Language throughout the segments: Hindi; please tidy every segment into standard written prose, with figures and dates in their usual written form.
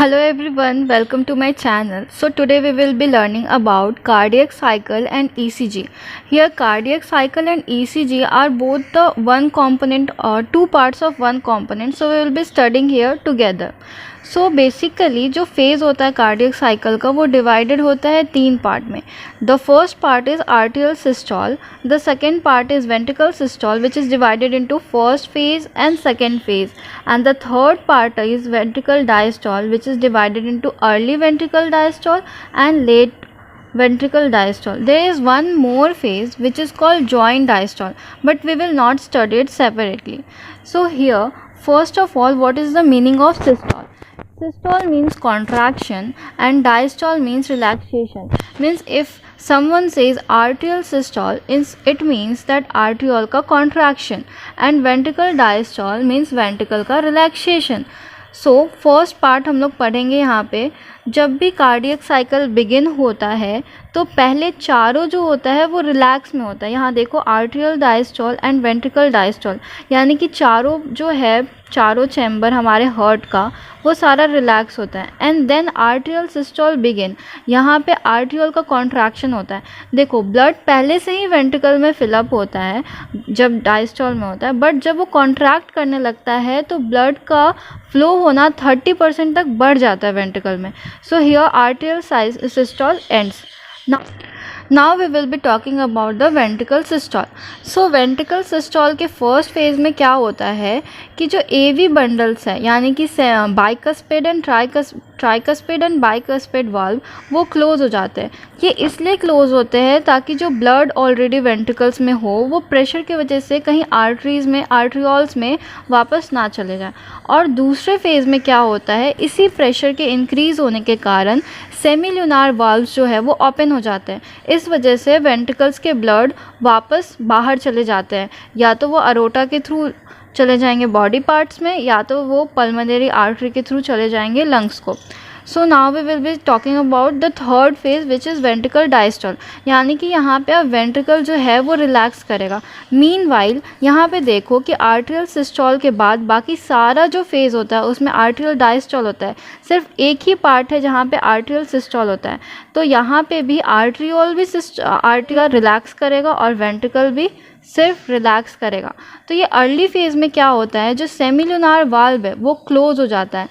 Hello everyone, welcome to my channel. So today we will be learning about cardiac cycle and ECG. Here cardiac cycle and ECG are both the one component or two parts of one component. So we will be studying here together. So basically जो फेज़ होता है कार्डियक साइकिल का वो डिवाइडेड होता है तीन पार्ट में. The first part is आर्टियल systole, the second part is ventricle systole which is divided into first phase and second phase, and the third part is ventricle diastole which is divided into early ventricle diastole and late ventricle diastole. There is one more phase which is called joint diastole, but we will not study it separately. So here first of all, what is the meaning of systole? Systole means contraction and diastole means relaxation. Means if someone says arterial systole, it means that arteriole का contraction, and ventricle diastole means ventricle का relaxation. सो फर्स्ट पार्ट हम लोग पढ़ेंगे यहाँ पे. जब भी कार्डियक साइकिल बिगिन होता है तो पहले चारों जो होता है वो रिलैक्स में होता है. यहाँ देखो आर्टियल डायस्टोल एंड वेंट्रिकल डायस्टोल, यानी कि चारों जो है चारों चैम्बर हमारे हार्ट का वो सारा रिलैक्स होता है. And then atrial systole begin, यहाँ पे आर्टियल का कॉन्ट्रैक्शन होता है. देखो ब्लड पहले से ही वेंट्रिकल में फिलअप होता है जब डायस्टोल में होता है, बट जब वो कॉन्ट्रैक्ट करने लगता है तो ब्लड का फ्लो होना 30% तक बढ़ जाता है वेंट्रिकल में. So here आर्टियल systole ends. Now we will be talking about the ventricle systole. So ventricle systole के फर्स्ट फेज में क्या होता है कि जो AV बंडल्स है यानी कि bicuspid and tricuspid and bicuspid valve वो क्लोज हो जाते हैं. ये इसलिए क्लोज होते हैं ताकि जो ब्लड ऑलरेडी वेंट्रिकल्स में हो वो प्रेशर की वजह से कहीं आर्टरीज में आर्ट्रियोल्स में वापस ना चले जाए. और दूसरे फेज़ में क्या होता है, इसी प्रेशर के इंक्रीज़ होने के कारण सेमील्यूनार वाल्व्स जो है वो ओपन हो जाते हैं. इस वजह से वेंट्रिकल्स के ब्लड वापस बाहर चले जाते हैं, या तो वो अरोटा के थ्रू चले जाएंगे बॉडी पार्ट्स में या तो वो पल्मोनरी आर्टरी के थ्रू चले जाएंगे लंग्स को. So now we will be talking about the third phase which is ventricle diastole, यानी कि यहाँ पे अब वेंट्रिकल जो है वो रिलैक्स करेगा. मीनवाइल यहाँ पे देखो कि आर्टियल सिस्टोल के बाद बाकी सारा जो फेज़ होता है उसमें आर्टियल डायस्टोल होता है. सिर्फ एक ही पार्ट है जहाँ पे आर्टियल सिस्टोल होता है. तो यहाँ पे भी आर्ट्रियोल भी आर्टियल रिलैक्स करेगा और वेंट्रिकल भी सिर्फ रिलैक्स करेगा. तो ये अर्ली फेज़ में क्या होता है, जो सेमील्यूनार वाल्व है वो क्लोज हो जाता है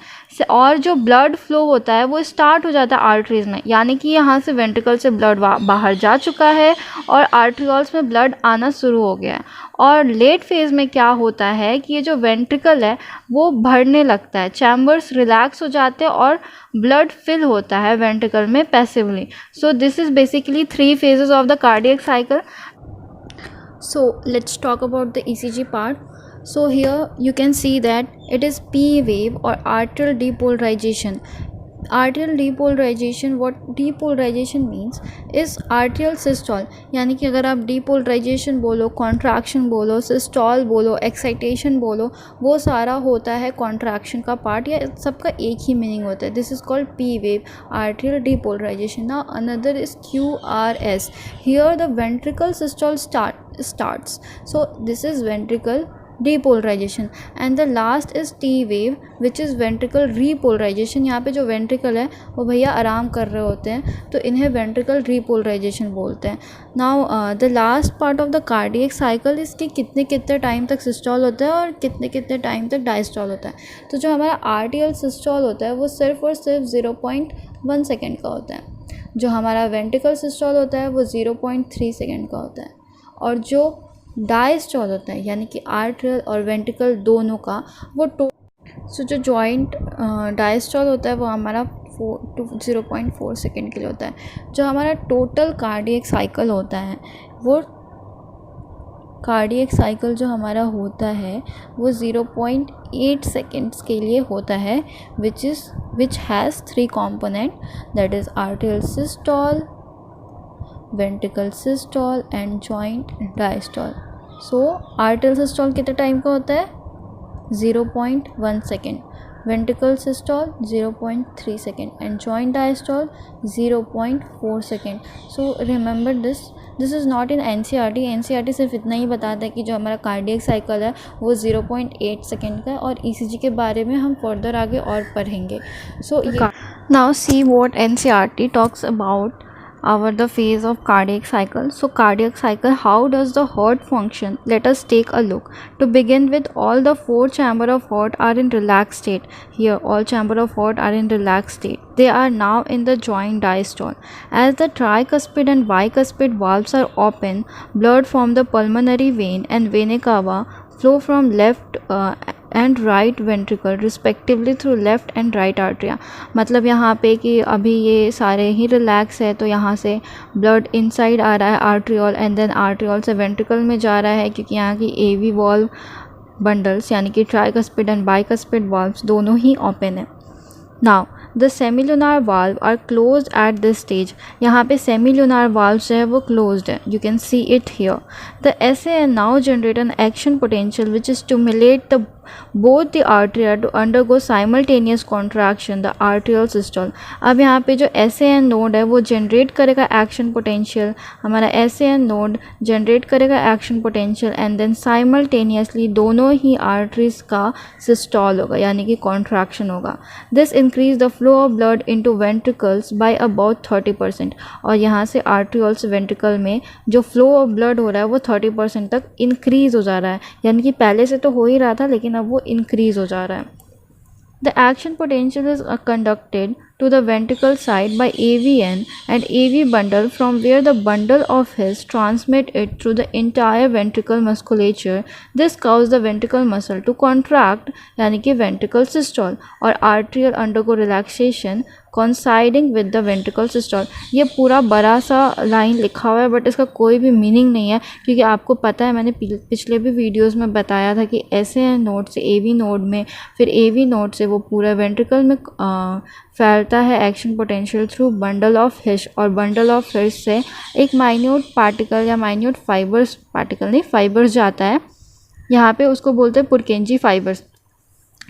और जो ब्लड फ्लो होता है वो स्टार्ट हो जाता है आर्टरीज़ में, यानी कि यहाँ से वेंट्रिकल से ब्लड बाहर जा चुका है और आर्ट्रियोल्स में ब्लड आना शुरू हो गया है. और लेट फेज़ में क्या होता है कि ये जो वेंट्रिकल है वो भरने लगता है, चैम्बर्स रिलैक्स हो जाते हैं और ब्लड फिल होता है वेंट्रिकल में passively. So this is basically 3 phases of the cardiac cycle. So let's talk about the ECG part. So here you can see that it is P wave or arterial depolarization. Arterial depolarization, what depolarization means is arterial systole, यानी कि अगर आप depolarization बोलो, contraction बोलो, systole बोलो, excitation बोलो, वो सारा होता है contraction का part या सबका एक ही meaning होता है. This is called P wave, arterial depolarization. Now another is QRS. Here the ventricle systole starts. So this is ventricle depolarization and the last is T wave which is ventricle repolarization. यहाँ पे जो ventricle है वो भैया आराम कर रहे होते हैं तो इन्हें ventricle repolarization बोलते हैं. Now the last part of the cardiac cycle is कि कितने टाइम तक systole होता है और कितने टाइम तक diastole होता है. तो जो हमारा arterial systole होता है वो सिर्फ और सिर्फ 0.1 सेकेंड का होता है. जो हमारा ventricle systole होता है वो 0.3 सेकेंड का होता है. और जो डायस्टोल होता है यानी कि आर्टरियल और वेंट्रिकल दोनों का वो जो जॉइंट डायस्टोल होता है वो हमारा 0.4 सेकेंड के लिए होता है. जो हमारा टोटल कार्डियक साइकिल होता है वो कार्डियक साइकिल जो हमारा होता है वो 0.8 सेकेंड्स के लिए होता है which has 3 component, that is आर्टियल systole, ventricle systole and joint diastole. So आर्टियल systole कितने टाइम का होता है 0.1 second, ventricle systole 0.3 second and joint diastole 0.4 second. So remember this this is not in NCERT सिर्फ इतना ही बताता है कि जो हमारा कार्डियक साइकिल है वो 0.8 सेकेंड का है, और ईसीजी के बारे में हम फर्दर आगे और पढ़ेंगे. So now see what NCERT talks about our the phase of cardiac cycle. So cardiac cycle, how does the heart function? Let us take a look. To begin with, all the four chamber of heart are in relaxed state. Here all chamber of heart are in relaxed state. They are now in the joint diastole. As the tricuspid and bicuspid valves are open, blood from the pulmonary vein and vena cava flow from left and right ventricle respectively through left and right arteria. मतलब यहाँ पे कि अभी ये सारे ही रिलैक्स है, तो यहाँ से ब्लड इनसाइड आ रहा है आर्ट्रियोल, एंड देन आर्ट्रियोल से वेंट्रिकल में जा रहा है, क्योंकि यहाँ की एवी वॉल्व बंडल्स यानी कि ट्राइकस्पिड एंड बाइकस्पिड वॉल्व्स दोनों ही ओपन है. Now the semilunar valve are closed at this stage. यहाँ पे सेमिलुनार वाल्व जो है वो क्लोज्ड है. You can see it here. The SAN now generate an action potential which stimulate the both the arteria to undergo simultaneous contraction, the arterial systole. अब यहाँ पे जो SAN नोड है वो जनरेट करेगा एक्शन पोटेंशियल. हमारा SAN नोड जनरेट करेगा action potential, and then simultaneously दोनों ही आर्टरीज का सिस्टॉल होगा यानी कि कॉन्ट्रैक्शन होगा. This increase the flow of blood into ventricles by about 30%. और यहाँ से आर्ट्रियोल से वेंट्रिकल में जो फ्लो ऑफ ब्लड हो रहा है वो 30% तक इंक्रीज हो जा रहा है. यानी कि पहले से तो हो ही रहा था, लेकिन अब वो इंक्रीज हो जा रहा है. The action potential is conducted to the ventricle side by AVN and AV bundle, from where the bundle of His transmit it through the entire ventricle musculature. This causes the ventricle muscle to contract यानी कि ventricle systole, और arterial undergo relaxation coinciding with the ventricle systole. ये पूरा बड़ा सा लाइन लिखा हुआ है बट इसका कोई भी मीनिंग नहीं है, क्योंकि आपको पता है मैंने पिछले भी वीडियोस में बताया था कि ऐसे नोड से AV नोड में, फिर AV नोड से वो पूरा वेंट्रिकल में फैलता है action potential through bundle of हिश, और बंडल ऑफ हिश से एक माइन्यूट पार्टिकल या माइन्यूट फाइबर्स, पार्टिकल नहीं फाइबर्स जाता है, यहाँ पे उसको बोलते हैं पुरकेंजी फाइबर्स.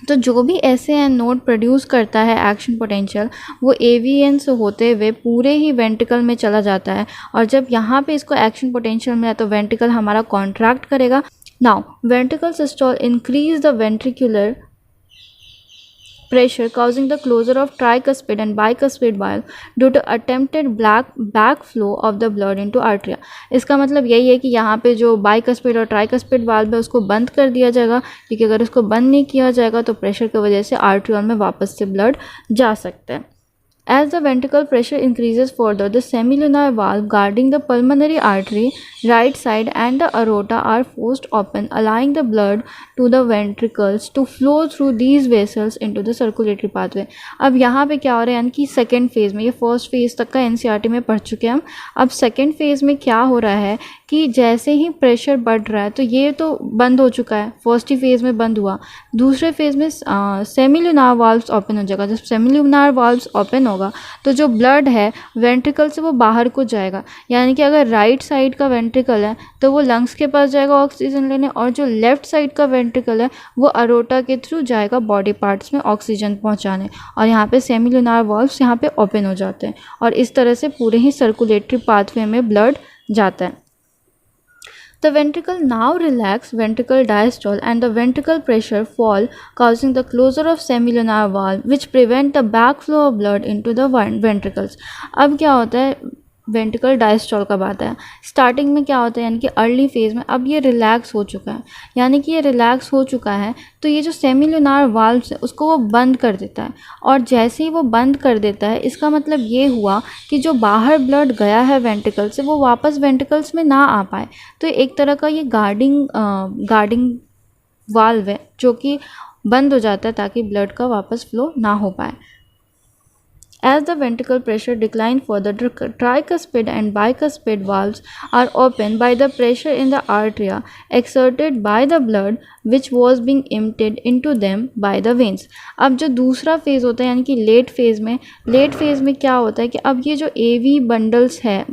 तो जो भी SAN नोड प्रोड्यूस करता है एक्शन पोटेंशियल वो AVN से होते हुए पूरे ही वेंट्रिकल में चला जाता है, और जब यहाँ पे इसको एक्शन पोटेंशियल मिला तो वेंट्रिकल हमारा कॉन्ट्रैक्ट करेगा. Now ventricle systole increase the ventricular pressure, causing the closure of tricuspid and bicuspid valve due to attempted backflow of the blood into arteria. इसका मतलब यही है कि यहाँ पे जो bicuspid और tricuspid valve है उसको बंद कर दिया जाएगा, क्योंकि अगर उसको बंद नहीं किया जाएगा तो प्रेशर की वजह से आर्ट्रियोल में वापस से ब्लड जा सकता है. As the ventricle pressure increases further, the semilunar valve guarding the pulmonary artery, right side, and the aorta are forced open, allowing the blood to the ventricles to flow through these vessels into the circulatory pathway. अब यहाँ पे क्या हो रहा है, यानी कि सेकेंड फेज़ में, ये फर्स्ट फेज़ तक का एनसीईआरटी में पढ़ चुके हैं हम. अब सेकेंड फेज़ में क्या हो रहा है कि जैसे ही प्रेशर बढ़ रहा है तो ये तो बंद हो चुका है, फर्स्ट ही फेज़ में बंद हुआ, दूसरे फेज़ में सेमिलुनार वाल्व्स ओपन हो जाएगा. जब सेमिलुनार वाल्व्स ओपन होगा तो जो ब्लड है वेंट्रिकल से वो बाहर को जाएगा. यानी कि अगर राइट साइड का वेंट्रिकल है तो वो लंग्स के पास जाएगा ऑक्सीजन लेने, और जो लेफ्ट साइड का वेंट्रिकल है वो अरोटा के थ्रू जाएगा बॉडी पार्ट्स में ऑक्सीजन पहुंचाने, और यहाँ पे सेमिलुनार वाल्व्स यहाँ पे ओपन हो जाते हैं, और इस तरह से पूरे ही सर्कुलेटरी पाथवे में ब्लड जाता है. The ventricle now relax, ventricle diastole, and the ventricle pressure fall, causing the closure of semilunar valve, which prevent the backflow of blood into the ventricles. अब क्या होता है, वेंट्रिकल डायस्टोल कब आता है, स्टार्टिंग में क्या होता है, यानी कि अर्ली फेज़ में. अब ये रिलैक्स हो चुका है, यानी कि ये रिलैक्स हो चुका है तो ये जो सेमिलुनार वाल्व्स है उसको वो बंद कर देता है, और जैसे ही वो बंद कर देता है इसका मतलब ये हुआ कि जो बाहर ब्लड गया है वेंट्रिकल से वो वापस वेंट्रिकल्स में ना आ पाए. तो एक तरह का ये गार्डिंग वाल्व है जो कि बंद हो जाता है ताकि ब्लड का वापस फ्लो ना हो पाए. As the ventricle pressure declines further, the tricuspid and bicuspid valves are opened by the pressure in the arteria exerted by the blood which was being emptied into them by the veins. अब जो दूसरा फेज़ होता है यानी कि लेट फेज़ में क्या होता है कि अब ये जो AV बंडल्स है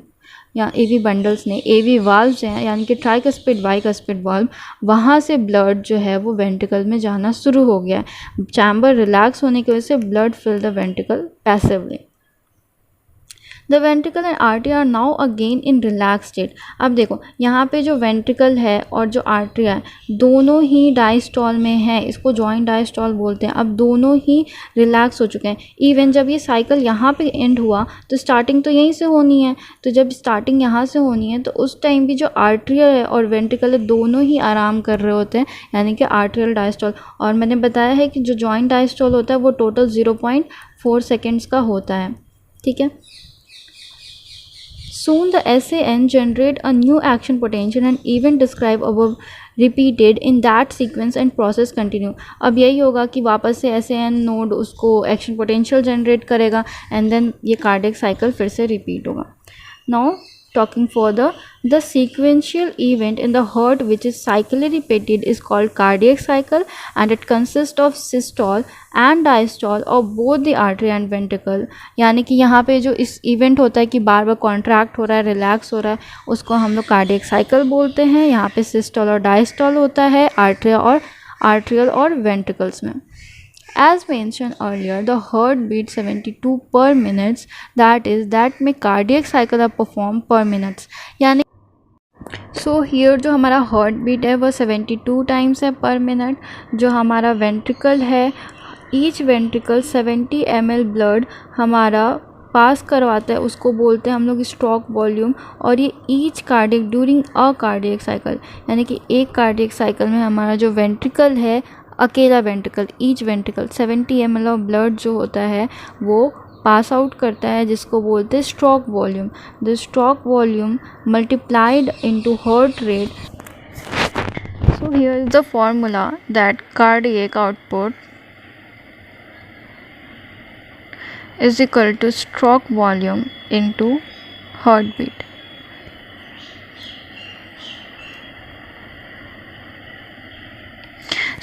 या AV बंडल्स ने AV वाल्व्स हैं यानी कि ट्राइकस्पिड बाइकस्पिड वाल्व, वहाँ से ब्लड जो है वो वेंट्रिकल में जाना शुरू हो गया है. चैम्बर रिलैक्स होने की वजह से blood fill the ventricle passively. The ventricle and artery are now again in relax state. अब देखो यहाँ पे जो वेंट्रिकल है और जो आर्टरी है दोनों ही डायस्टॉल में है, इसको जॉइंट डायस्टॉल बोलते हैं। अब दोनों ही रिलैक्स हो चुके हैं। इवन जब ये साइकिल यहाँ पे एंड हुआ तो स्टार्टिंग तो यहीं से होनी है, तो जब स्टार्टिंग यहाँ से होनी है तो उस टाइम भी जो आर्टरियल है और वेंट्रिकल है दोनों ही आराम कर रहे होते हैं, यानी कि आर्टरियल डायस्टॉल। और मैंने बताया है कि जो जॉइंट डायस्टॉल होता है वो टोटल 0.4 सेकेंड्स का होता है, ठीक है। Soon the SAN generate a new action potential and event described above repeated in that sequence and process continue। अब यही होगा कि वापस से SAN नोड उसको एक्शन पोटेंशियल जनरेट करेगा एंड देन ये कार्डियक साइकिल फिर से रिपीट होगा। Now talking further, the sequential event in the heart which is cyclically repeated is called cardiac cycle and it consists of systole and diastole of both the artery and ventricle। यानी कि यहाँ पे जो इस इवेंट होता है कि बार बार कॉन्ट्रैक्ट हो रहा है, रिलैक्स हो रहा है, उसको हम लोग कार्डियक साइकिल बोलते हैं। यहाँ पे सिस्टोल और डायस्टोल होता है आर्ट्रियल और वेंट्रिकल्स में। As mentioned earlier, the heart beats 72 per minute, that में cardiac cycle are performed per minutes। यानी so here जो हमारा हार्ट बीट है वो 72 टाइम्स है पर मिनट। जो हमारा वेंट्रिकल है, ईच वेंट्रिकल 70 ml ब्लड हमारा पास करवाता है, उसको बोलते हैं हम लोग स्ट्रोक वॉल्यूम। और ये each cardiac during a cardiac cycle, यानी कि एक कार्डियक साइकिल में हमारा जो वेंट्रिकल है, अकेला ventricle, each ventricle 70 ml of blood जो होता है वो पास आउट करता है, जिसको बोलते हैं stroke volume. The stroke volume multiplied into heart rate. So here is the formula that cardiac output is equal to stroke volume into heart beat.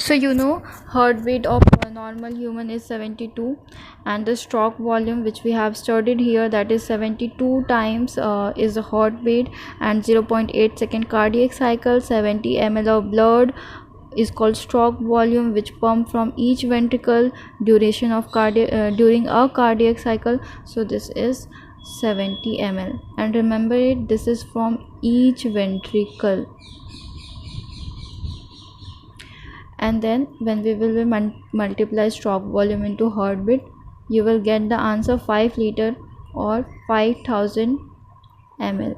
So you know heartbeat of a normal human is 72 and the stroke volume which we have studied here, that is 72 times is the heartbeat and 0.8 second cardiac cycle, 70 ml of blood is called stroke volume which pump from each ventricle duration of during a cardiac cycle. So this is 70 ml and remember it, this is from each ventricle. And then when we will multiply stroke volume into heartbeat, you will get the answer 5 liter or 5000 ml.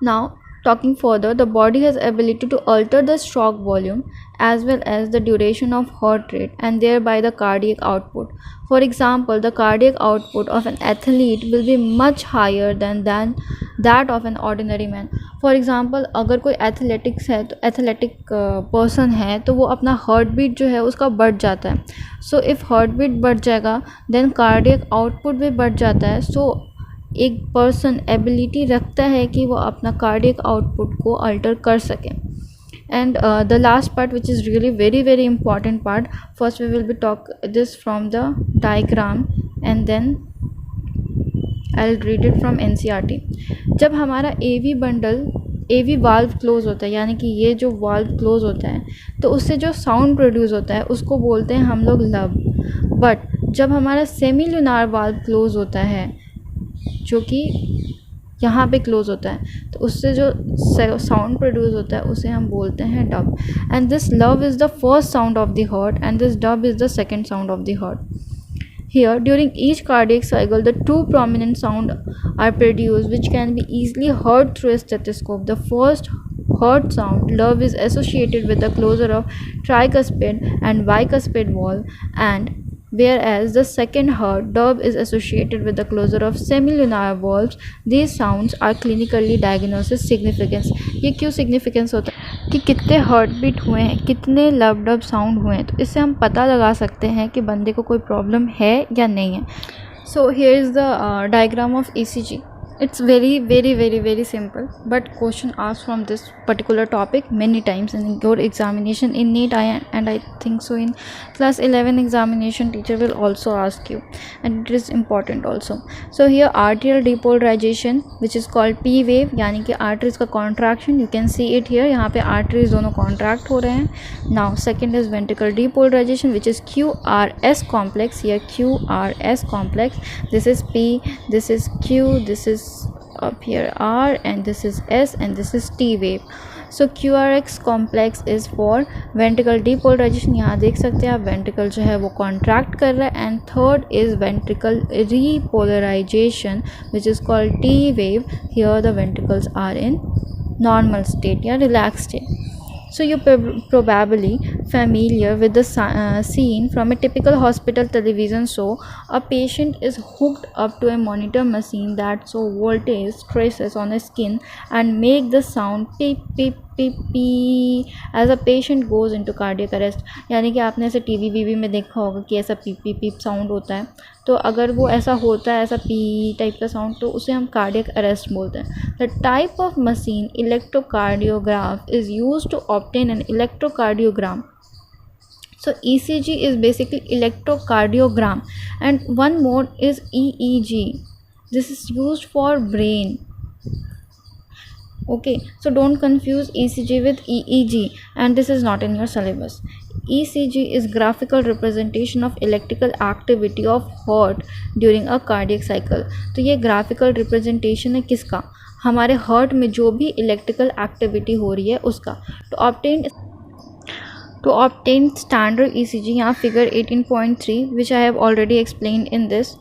Now talking further, the body has ability to alter the stroke volume as well as the duration of heart rate and thereby the cardiac output. For example, the cardiac output of an athlete will be much higher than that of an ordinary man. For example, अगर कोई एथलेटिक्स है तो एथलेटिक पर्सन है तो वो अपना हार्ट बीट जो है उसका बढ़ जाता है। सो इफ़ हार्ट बीट बढ़ जाएगा देन कार्डियक आउटपुट भी बढ़ जाता है। सो एक पर्सन एबिलिटी रखता है कि वो अपना कार्डियक आउटपुट को अल्टर कर सके। And the last part, which is really very important part, first we will be talk this from the diagram and then I'll read it from NCERT। जब हमारा AV वाल्व क्लोज होता है, यानी कि ये जो वाल्व क्लोज होता है तो उससे जो साउंड प्रोड्यूस होता है उसको बोलते हैं हम लोग लब। बट जब हमारा सेमील्यूनार वाल्व क्लोज होता है जो कि यहाँ पे क्लोज होता है तो उससे जो साउंड प्रोड्यूस होता है उसे हम बोलते हैं dub. And this love is the first sound of the heart and this dub is the second sound of the heart. Here, during each cardiac cycle, the two prominent sounds are produced which can be easily heard through a stethoscope. The first heart sound, love, is associated with the closure of tricuspid and bicuspid valve, and whereas the second heart, dub, is associated with the closure of semilunar valves. These sounds are clinically diagnosed with significance। ये क्यों significance होता है कि कितने हार्ट बीट हुए हैं, कितने लब डब साउंड हुए हैं, तो इससे हम पता लगा सकते हैं कि बंदे को कोई प्रॉब्लम है या नहीं है। So here is the diagram of ECG। It's very simple, but question asked from this particular topic many times in your examination in NEET. And I think so in class 11 examination teacher will also ask you, and it is important also. So here arterial depolarization, which is called P wave, यानी कि arteries का contraction, you can see it here. यहाँ पे arteries दोनों contract हो रहे हैं. Now second is ventricular depolarization, which is QRS complex. Here QRS complex, this is P, this is Q, this is up here R, and this is S, and this is T wave. So QRX complex is for ventricle depolarization. यहाँ देख सकते हैं आप ventricle जो है वो contract कर रहा है. And third is ventricle repolarization, which is called T wave. Here the ventricles are in normal state या relaxed state. So you're probably familiar with the scene from a typical hospital television show. A patient is hooked up to a monitor machine that show voltage traces on the skin and make the sound beep beep beep beep as a patient goes into cardiac arrest. यानी कि आपने ऐसे टीवी वीवी में देखा होगा कि ऐसा पीप पीप पीप साउंड होता है. तो अगर वो ऐसा होता है, ऐसा पी टाइप का साउंड, तो उसे हम कार्डियक अरेस्ट बोलते हैं. The type of machine electrocardiograph is used to obtain an electrocardiogram. So ECG is basically electrocardiogram, and one more is EEG. This is used for brain. Okay, so don't confuse ECG with EEG, and this is not in your syllabus. ECG is graphical representation of electrical activity of heart during a cardiac cycle. तो ये graphical representation है किसका? हमारे heart में जो भी electrical activity हो रही है उसका. To obtain standard ECG, यहाँ figure 18.3, which I have already explained in this,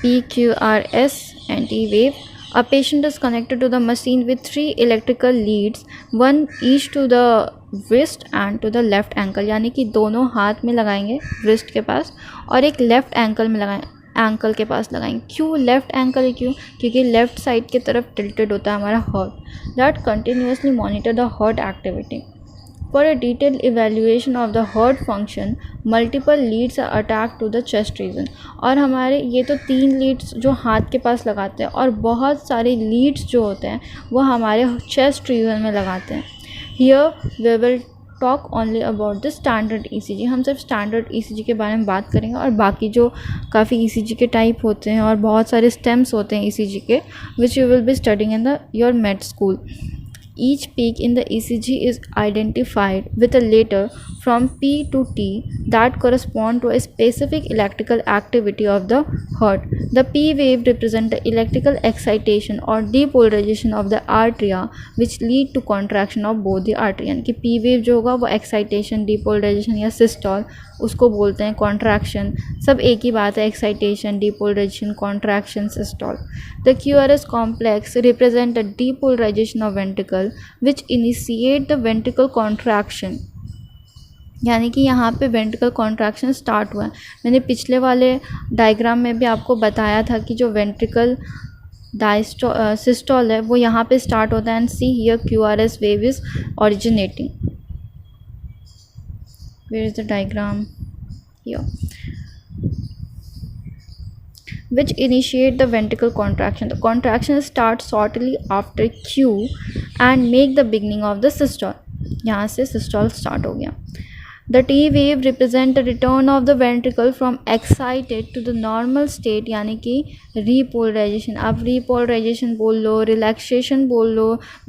PQRS and T wave. A patient is connected to the machine with 3 electrical leads, one each to the wrist and to the left ankle. यानी कि दोनों हाथ में लगाएंगे wrist के पास और एक left ankle में लगाएंगे, ankle के पास लगाएंगे. क्यों left ankle? क्यों? क्योंकि left side की तरफ tilted होता है हमारा heart. That continuously monitor the heart activity. For a detailed evaluation of the heart function, multiple leads are attached to the chest region. और हमारे ये तो 3 leads जो हाथ के पास लगाते हैं, और बहुत सारे leads जो होते हैं वो हमारे chest region में लगाते हैं. Here we will talk only about the standard ECG. हम सिर्फ standard ECG के बारे में बात करेंगे, और बाकी जो काफ़ी ECG के टाइप होते हैं और बहुत सारे stems होते हैं ECG के, which you will be studying in your med school. Each peak in the ECG is identified with a letter from P to T that correspond to a specific electrical activity of the heart. The P wave represent the electrical excitation or depolarization of the arteria which lead to contraction of both the artery. यानी कि P wave जो होगा वो excitation, depolarization या systole उसको बोलते हैं, contraction सब एक ही बात है, excitation, depolarization, contraction, systole. The QRS complex represent the depolarization of ventricle which initiate the ventricle contraction. यानी कि यहाँ पे वेंट्रिकल कॉन्ट्रैक्शन स्टार्ट हुआ है. मैंने पिछले वाले डायग्राम में भी आपको बताया था कि जो वेंट्रिकल सिस्टोल है वो यहाँ पे स्टार्ट होता है. And see here QRS wave is originating. Where is the diagram? Here. Which initiate the ventricle contraction. The contraction starts shortly after Q and make the beginning of the systole. यहाँ से systole start हो गया. The T wave represent the return of the ventricle from excited to the normal state, यानी कि repolarization. आप repolarization बोल लो, relaxation बोल लो,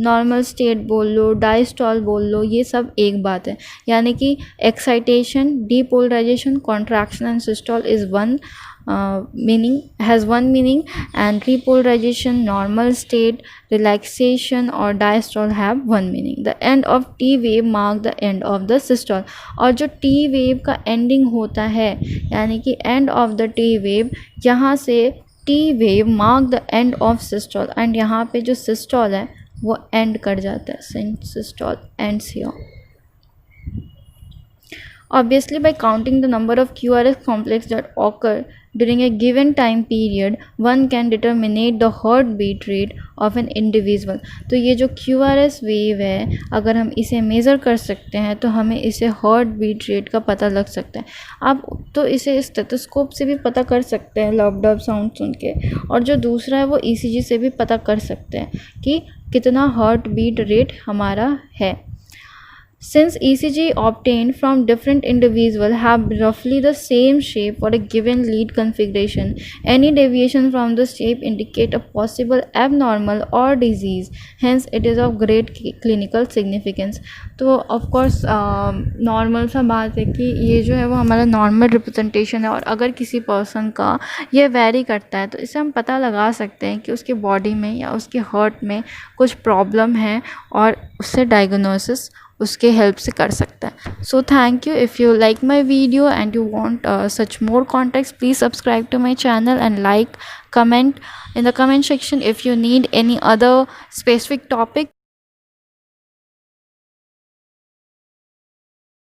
normal state बोल लो, diastole बोल लो, ये सब एक बात है. यानी कि excitation, depolarization, contraction and systole is one meaning, has one meaning, and repolarization, normal state, relaxation or diastole have one meaning. The end of T wave mark the end of the systole. और जो T wave का ending होता है, यानी कि end of the T wave, यहाँ से T wave mark the end of systole, and यहाँ पे जो systole है वो end कर जाता है. Systole ends here. Obviously, by counting the number of QRS complex that occur during a given time period, one can determine the heartbeat rate of an individual. तो ये जो QRS वेव है, अगर हम इसे मेज़र कर सकते हैं तो हमें इसे हार्ट बीट रेट का पता लग सकता है. आप तो इसे स्टेथोस्कोप से भी पता कर सकते हैं लब डब साउंड सुन के, और जो दूसरा है वो ECG से भी पता कर सकते हैं कि कितना हार्ट बीट रेट हमारा है. Since ECG obtained from different individuals have roughly the same shape for a given lead configuration, any deviation from the shape indicate a possible abnormal or disease. Hence, it is of great clinical significance. तो of course नॉर्मल सा बात है कि ये जो है वो हमारा नॉर्मल रिप्रेजेंटेशन है, और अगर किसी पर्सन का ये वेरी करता है तो इससे हम पता लगा सकते हैं कि उसके बॉडी में या उसके हार्ट में कुछ प्रॉब्लम है, और उससे डायग्नोसिस उसके हेल्प से कर सकता है. So thank you. If you like my video and you want such more contacts, please subscribe to my channel and like, comment in the comment section if you need any other specific topic.